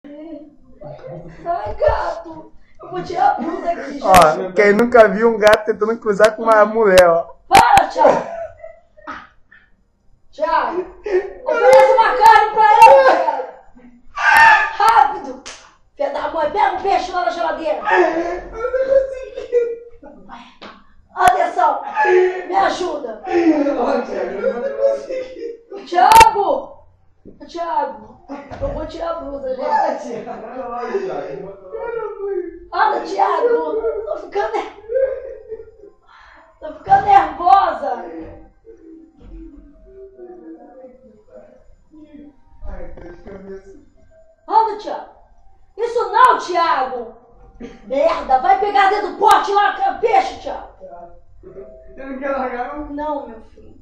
Ai, gato. Eu vou tirar a blusa aqui, gente. Ó, quem nunca viu um gato tentando cruzar com uma mulher, ó. Para, Thiago. Thiago, oferece uma carne pra ele, Thiago. Rápido. Filha da mãe, pega o peixe lá na geladeira. Eu não consegui. Atenção, me ajuda. Ó, Thiago, eu não consegui. Thiago! Thiago, eu vou tirar a blusa, gente. Para, Thiago. Olha, Thiago, tô ficando nervosa. Ai, dor de cabeça. Olha, Thiago. Isso não, Thiago. Merda, vai pegar dentro do pote lá, peixe, Thiago. Você não quer largar, não? Não, meu filho.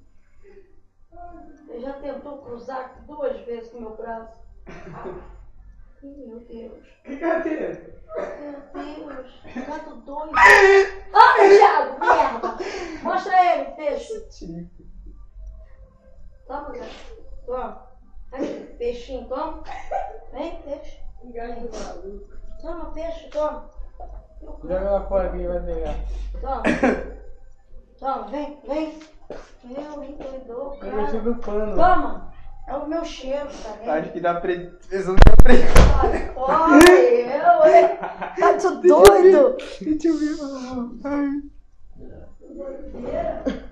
Ele já tentou cruzar 2 vezes com o meu braço. Ai, meu Deus. Cadê? Meu Deus. Gato doido. Olha, Thiago, merda. Mostra ele, peixe. Toma, gato. Toma. Aqui, peixinho, toma. Vem, peixe. Toma, peixe, toma. Joga lá fora que ele vai pegar. Toma. Toma, vem, vem. Meu, me doidou, Eu cara. mexi no pano. Toma. É o meu cheiro, tá vendo? Acho que dá preso no meu preso. Olha, eu, hein? Tá tudo doido. Deixa eu ver. Ai. Doideira.